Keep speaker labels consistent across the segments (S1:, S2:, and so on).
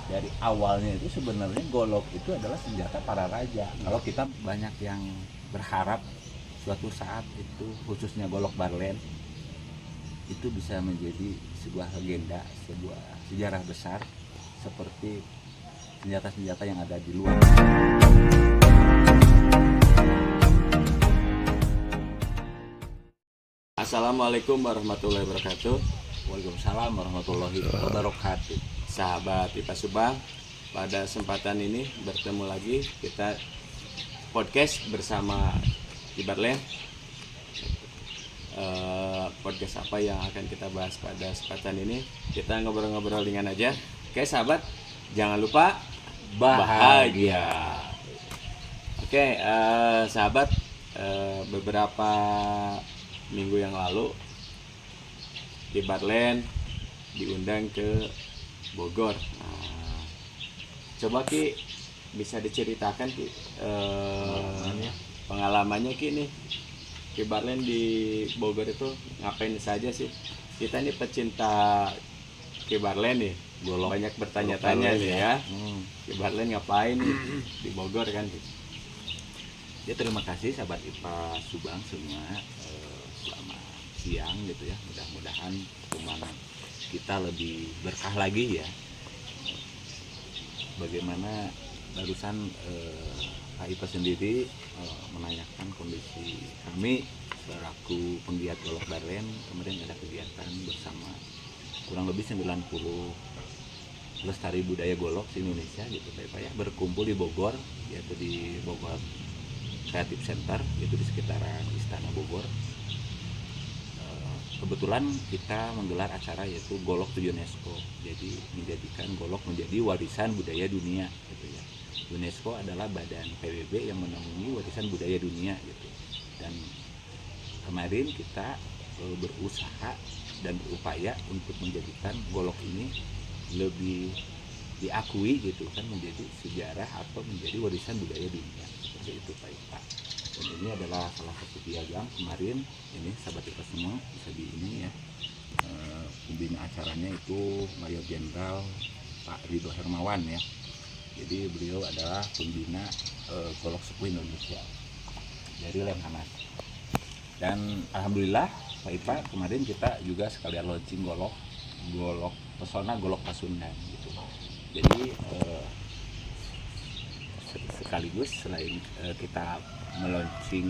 S1: dari awalnya itu sebenarnya golok itu adalah senjata para raja. Kalau kita banyak yang berharap suatu saat itu khususnya golok Barlen itu bisa menjadi sebuah legenda, sebuah sejarah besar seperti senjata-senjata yang ada di luar.
S2: Assalamualaikum warahmatullahi wabarakatuh.
S1: Waalaikumsalam warahmatullahi wabarakatuh.
S2: Sahabat IPA Subang, pada kesempatan ini bertemu lagi kita podcast bersama di Barlen. Podcast apa yang akan kita bahas pada kesempatan ini? Kita ngobrol-ngobrol ringan aja. Oke sahabat, jangan lupa bahagia. Oke sahabat, beberapa minggu yang lalu di Barlen diundang ke Bogor. Nah, coba Ki bisa diceritakan Ki pengalamannya Ki nih di Barlen di Bogor itu ngapain saja sih? Kita ini pecinta Ki Barlen nih, banyak bertanya-tanya nih ya. Ki Barlen ngapain nih di Bogor kan?
S1: Ya terima kasih sahabat IPA Subang semua, selamat siang gitu ya. Mudah-mudahan pertemuan kita lebih berkah lagi ya. Bagaimana barusan Pak IPA sendiri menanyakan kondisi kami selaku penggiat golok Barlen. Kemarin ada kegiatan bersama kurang lebih 90 lestari budaya golok di Indonesia gitu Pak ya, berkumpul di Bogor, yaitu di Bogor Creative Center, itu di sekitaran Istana Bogor. Kebetulan kita menggelar acara yaitu golok to UNESCO, jadi menjadikan golok menjadi warisan budaya dunia gitu ya. UNESCO adalah badan PBB yang menaungi warisan budaya dunia gitu. Dan kemarin kita berusaha dan berupaya untuk menjadikan golok ini lebih diakui gitu kan, menjadi sejarah atau menjadi warisan budaya dunia seperti itu Pak. Dan ini adalah salah satu piagam kemarin ini sahabat kita semua bisa di ini ya, pembina acaranya itu Mayor Jenderal Pak Ridho Hermawan ya. Jadi beliau adalah pembina golok sepuh Indonesia dari Lemhanas. Dan alhamdulillah Pak Ipa kemarin kita juga sekalian launching golok pesona golok Pasundan gitu. Jadi sekaligus selain kita meluncing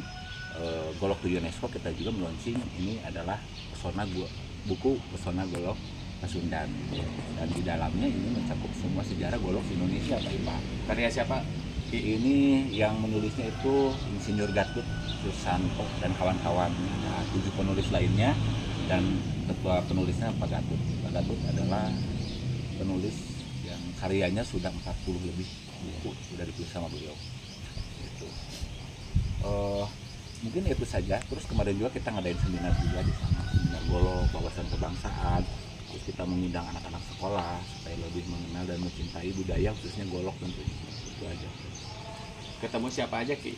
S1: golok to UNESCO, kita juga meluncing ini adalah buku pesona golok Pasundan, dan di dalamnya ini mencakup semua sejarah golok Indonesia Pak Ipa.
S2: Karya siapa?
S1: Ini yang menulisnya itu Insinyur Gatut Susanto dan kawan-kawan, 7 penulis lainnya, dan ketua penulisnya Pak Gatut. Pak Gatut adalah penulis yang karyanya sudah 40 lebih buku sudah ditulis sama beliau. Gitu. Mungkin itu saja. Terus kemarin juga kita ngadain seminar juga di sana, seminar golok wawasan kebangsaan. Terus kita mengundang anak-anak sekolah supaya lebih mengenal dan mencintai budaya khususnya golok tentunya. Itu aja.
S2: Ketemu siapa aja Ki?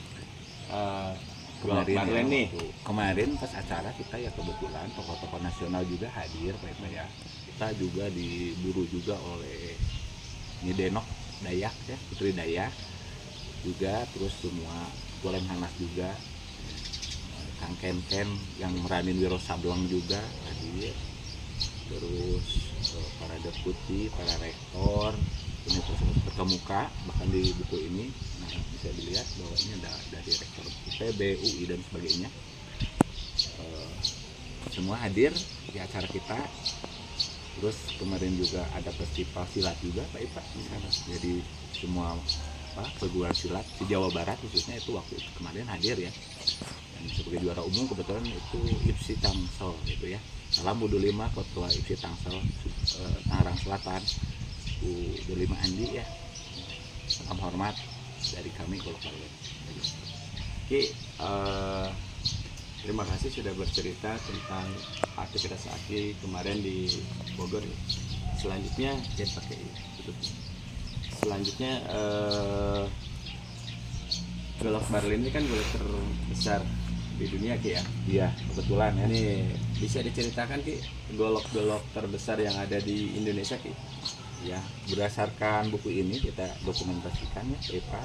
S1: Kemarin
S2: nih.
S1: Kemarin pas acara kita ya kebetulan tokoh-tokoh nasional juga hadir Pak ya. Kita juga diburu juga oleh Nyidenok Dayak ya, Putri Dayak juga, terus semua Lemhanas juga, Kang Ken yang meranin Wiro Sableng juga hadir, terus para deputi, para rektor universitas terkemuka bahkan di buku ini. Nah bisa dilihat bahwa ini ada dari rektor IPB, UI dan sebagainya, semua hadir di acara kita. Terus kemarin juga ada festival silat juga Pak Ipa di sana. Jadi semua perguruan silat di Jawa Barat khususnya itu waktu itu kemarin hadir ya. Dan sebagai juara umum kebetulan itu IPSI Tangsel gitu ya. Salam U25 Ketua IPSI Tangsel Tangerang Selatan, U25 Andi ya. Salam hormat dari kami Golok Barlen.
S2: Ki, terima kasih sudah bercerita tentang aktivitas Aki kemarin di Bogor. Selanjutnya golok Barlen ini kan golok terbesar di dunia Ki ya.
S1: Iya kebetulan ya.
S2: Ini bisa diceritakan Ki golok-golok terbesar yang ada di Indonesia Ki?
S1: Ya, berdasarkan buku ini kita dokumentasikan ya IPA,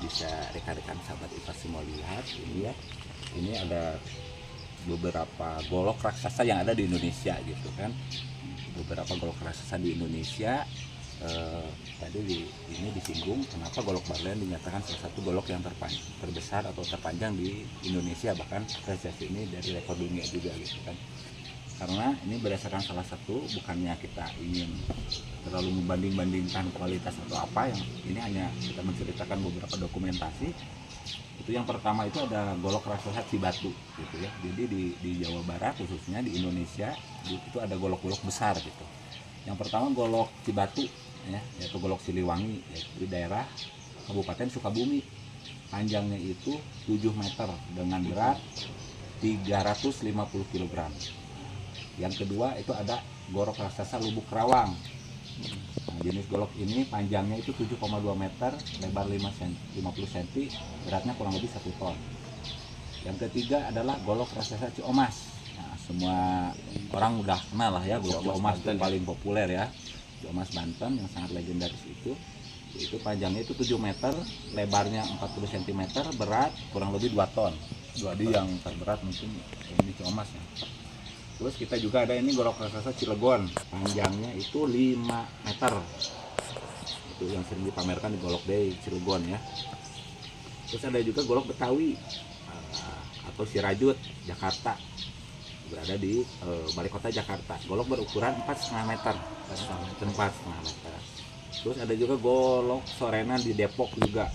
S1: bisa rekan-rekan sahabat IPA semua lihat ini ya. Ini ada beberapa golok raksasa yang ada di Indonesia gitu kan. Beberapa golok raksasa di Indonesia. Tadi ini disinggung kenapa golok Barlen dinyatakan salah satu golok yang terbesar atau terpanjang di Indonesia, bahkan prestasi ini dari rekor dunia juga gitu kan. Karena ini berdasarkan salah satu, bukannya kita ingin terlalu membanding-bandingkan kualitas atau apa, yang ini hanya kita menceritakan beberapa dokumentasi. Itu yang pertama itu ada golok raksasa Cibatu gitu ya. Jadi di Jawa Barat khususnya di Indonesia itu ada golok-golok besar gitu. Yang pertama golok Cibatu ya, yaitu golok Siliwangi, yaitu di daerah Kabupaten Sukabumi. Panjangnya itu 7 meter dengan berat 350 kg. Yang kedua itu ada golok raksasa Lubuk Rawang. Nah, jenis golok ini panjangnya itu 7,2 meter, lebar 50 cm, beratnya kurang lebih 1 ton. Yang ketiga adalah golok raksasa Ciomas. Nah, semua orang udah kenal lah ya, golok Ciomas itu paling populer ya. Ciomas Banten yang sangat legendaris itu panjangnya itu 7 meter, lebarnya 40 cm, berat kurang lebih 2 ton. Jadi yang terberat mungkin ini Ciomas ya. Terus kita juga ada ini golok raksasa Cilegon, panjangnya itu 5 meter. Itu yang sering dipamerkan di Golok Day Cilegon ya. Terus ada juga golok Betawi atau Sirajut Jakarta, berada di Balai Kota Jakarta. Golok berukuran 4,5 meter. 4,5 meter. Terus ada juga golok Sorena di Depok juga.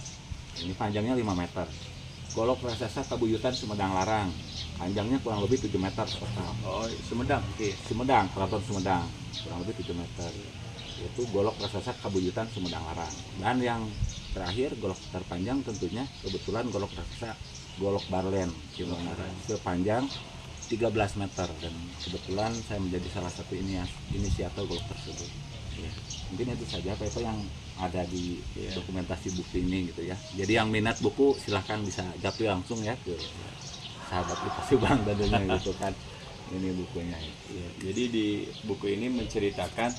S1: Ini panjangnya 5 meter. Golok raksasa Kabuyutan Sumedang Larang, panjangnya kurang lebih 7 meter total.
S2: Oh, Sumedang.
S1: Oke, Sumedang, Keraton Sumedang, kurang lebih 7 meter. Itu golok raksasa Kabuyutan Sumedang Larang. Dan yang terakhir golok terpanjang tentunya kebetulan golok raksasa Golok Barlen, sepanjang 13 meter, dan kebetulan saya menjadi salah satu inisiator golok tersebut. Ya, mungkin itu saja apa yang ada di dokumentasi buku ini gitu ya. Jadi yang minat buku silahkan bisa japri langsung ya ke sahabat IPA Subang tentunya gitu kan. Ini bukunya.
S2: Ya, jadi di buku ini menceritakan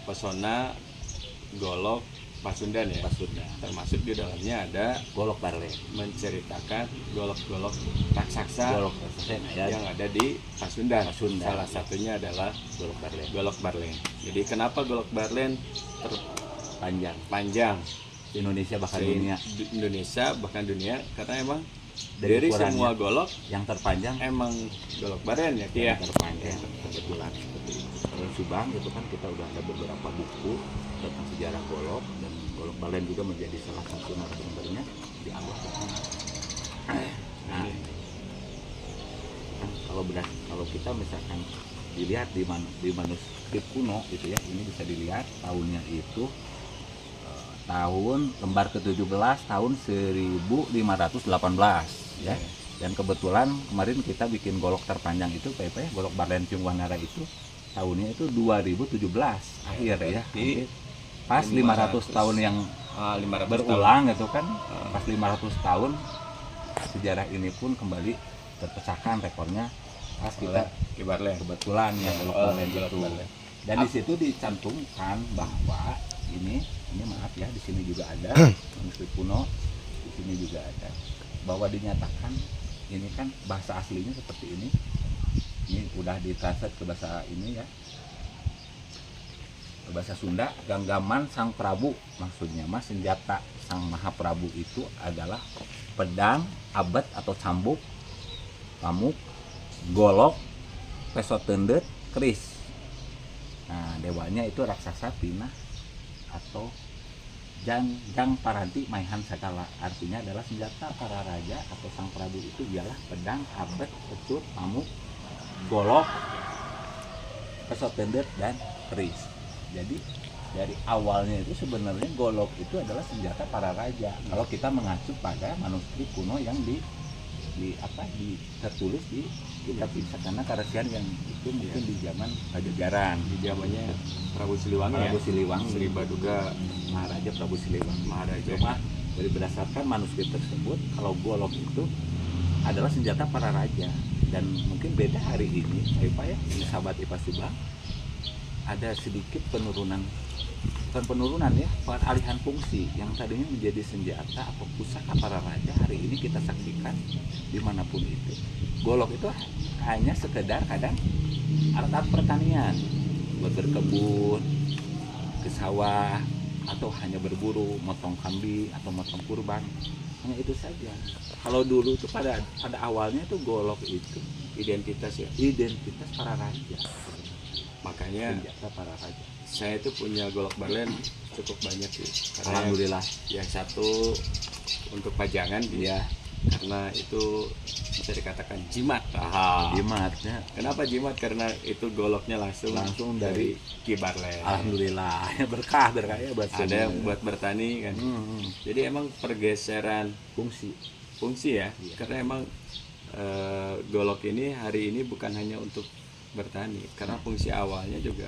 S2: pesona golok Pasundan ya.
S1: Pasundan.
S2: Termasuk di dalamnya ada
S1: Golok Barlen,
S2: menceritakan golok-golok raksasa
S1: golok raksasa
S2: yang ada di Pasundan.
S1: Pasundan.
S2: Salah satunya adalah
S1: Golok Barlen
S2: golok Barlen. Jadi kenapa golok Barlen
S1: panjang
S2: di
S1: Indonesia bahkan dunia?
S2: Indonesia bahkan dunia karena emang
S1: Dari
S2: dari
S1: ukurannya
S2: semua golok
S1: yang terpanjang
S2: emang golok Barlen ya.
S1: yang terpanjang kebetulan seperti itu. Kalau Subang itu kan kita udah ada beberapa buku tentang sejarah golok, dan golok Barlen juga menjadi salah satu narasumbernya di awal. Nah, kan kalau kita misalkan dilihat di manuskrip kuno gitu ya, ini bisa dilihat tahunnya itu tahun lembar ke-17 tahun 1518 ya. Dan kebetulan kemarin kita bikin golok terpanjang itu golok Barlen Ciung Wanara itu tahunnya itu 2017 akhir ya. Pas 500 tahun yang
S2: 500
S1: berulang gitu kan. Pas 500 tahun sejarah ini pun kembali terpecahkan rekornya pas kita
S2: Barlen.
S1: kebetulan ya golok Barlen itu. Dan di situ dicantumkan bahwa ini maaf ya, di sini juga ada manuskrip kuno, di sini juga ada bahwa dinyatakan ini kan bahasa aslinya seperti ini udah ditranslate ke bahasa ini ya, ke bahasa Sunda. Genggaman Sang Prabu, maksudnya mas senjata Sang Mahaprabu itu adalah pedang, abet atau cambuk, pamuk, golok, peso tendet, keris. Nah, dewanya itu raksasa pinah atau jang paranti maihan sagala, artinya adalah senjata para raja atau sang prabu itu ialah pedang, abet, pecut, pamuk, golok, peso tendet, dan keris. Jadi dari awalnya itu sebenarnya golok itu adalah senjata para raja. Kalau kita mengacu pada manuskrip kuno yang tertulis di kitab Saksana Karesian yang itu mungkin di zaman Pajajaran,
S2: di zamannya Prabu Siliwangi, Sri Baduga
S1: Maharaja Prabu Siliwangi.
S2: Maharaja.
S1: Dari berdasarkan manuskrip tersebut, kalau golok itu adalah senjata para raja. Dan mungkin beda hari ini, Pak ya, ini sahabat IPA Subang, ada sedikit penurunan bukan penurunan ya, pengalihan fungsi yang tadinya menjadi senjata atau pusaka para raja, hari ini kita saksikan dimanapun itu. Golok itu hanya sekedar kadang alat-alat pertanian, buat berkebun, ke sawah, atau hanya berburu, motong kambing atau motong kurban, hanya itu saja. Kalau dulu tuh pada awalnya tuh golok itu
S2: Identitas ya.
S1: identitas para raja,
S2: Makanya
S1: senjata para raja.
S2: saya tuh punya golok Barlen cukup banyak sih. Karena
S1: Alhamdulillah.
S2: yang satu untuk pajangan
S1: Iya,
S2: karena itu bisa dikatakan jimat. Aha.
S1: jimatnya
S2: Kenapa jimat? Karena itu goloknya langsung
S1: dari
S2: Ki Barlen.
S1: alhamdulillah ya, berkah ya buat
S2: Ada yang
S1: semua.
S2: buat bertani kan. Jadi emang pergeseran fungsi ya.
S1: Iya.
S2: Karena emang golok ini hari ini bukan hanya untuk bertani, karena fungsi awalnya juga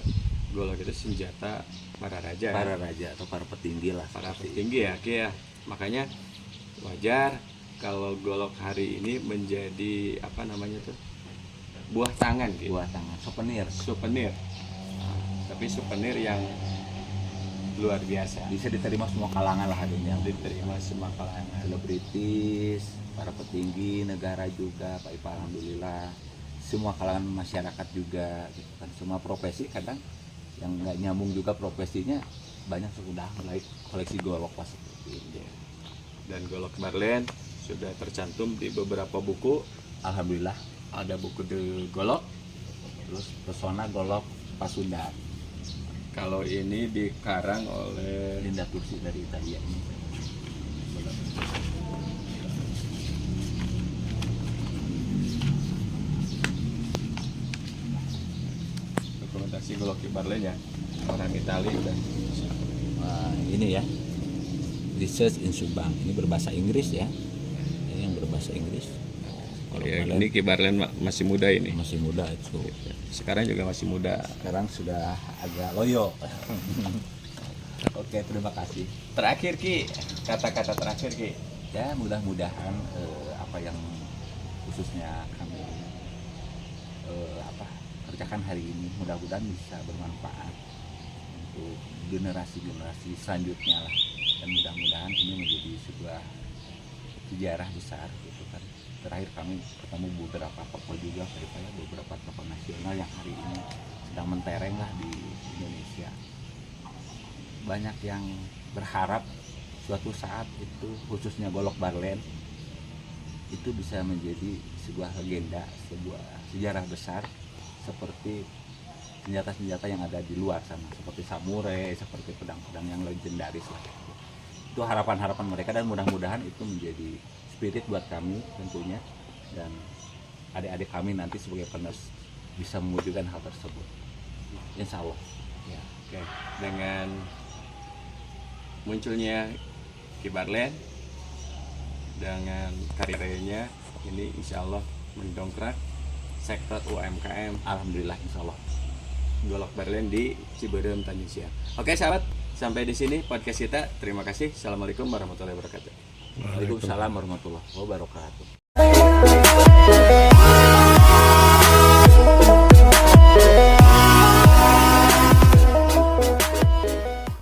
S2: golok itu senjata para raja,
S1: para raja atau para petinggi lah,
S2: para
S1: seperti
S2: petinggi ya, Ki ya. Makanya wajar kalau golok hari ini menjadi apa namanya tuh, buah tangan
S1: itu.
S2: gitu,
S1: Buah tangan,
S2: souvenir. Tapi souvenir yang luar biasa,
S1: bisa diterima semua kalangan lah, hari ini yang
S2: diterima semua kalangan.
S1: selebritis, para petinggi negara juga, Pak Ipa, alhamdulillah, semua kalangan masyarakat juga gitu kan. Semua profesi, kadang yang nggak nyambung juga profesinya banyak sudah mulai koleksi golok pas seperti ini.
S2: Dan golok Barlen sudah tercantum di beberapa buku.
S1: Alhamdulillah.
S2: Ada buku The Golok.
S1: Terus pesona golok Pasundan,
S2: Kalau ini dikarang oleh
S1: Linda Tursi dari Italia ini.
S2: dokumentasi golok Ki Barlen ya, orang Itali udah.
S1: Nah, ini ya, Research in Subang, ini berbahasa Inggris ya, ini yang berbahasa Inggris. Kalau
S2: Ya,
S1: kalian
S2: ini Ki Barlen masih muda ini.
S1: masih muda itu,
S2: Sekarang juga masih muda.
S1: sekarang sudah agak loyo. Oke, terima kasih.
S2: Terakhir Ki, kata-kata terakhir Ki.
S1: Ya, mudah-mudahan apa yang khususnya kami kerjakan hari ini, mudah-mudahan bisa bermanfaat untuk generasi-generasi selanjutnya lah, dan mudah-mudahan ini menjadi sebuah sejarah besar gitu kan. Terakhir kami ketemu beberapa tokoh juga, daripada beberapa tokoh nasional yang hari ini sedang mentereng lah di Indonesia. Banyak yang berharap suatu saat itu, khususnya golok Barlen itu bisa menjadi sebuah legenda, sebuah sejarah besar seperti senjata-senjata yang ada di luar sana, seperti samurai, seperti pedang-pedang yang legendaris lah. Itu harapan-harapan mereka, dan mudah-mudahan itu menjadi spirit buat kami tentunya, dan adik-adik kami nanti sebagai penerus bisa mewujudkan hal tersebut, insya Allah ya.
S2: Oke, dengan munculnya Ki Barlen dengan karirnya ini insya Allah mendongkrak sektor UMKM
S1: Alhamdulillah, insya Allah.
S2: golok Barlen di Ciberem, Tanjung Siang. Oke sahabat, sampai di sini podcast kita. Terima kasih. Assalamualaikum warahmatullahi wabarakatuh.
S1: Waalaikumsalam warahmatullahi wabarakatuh.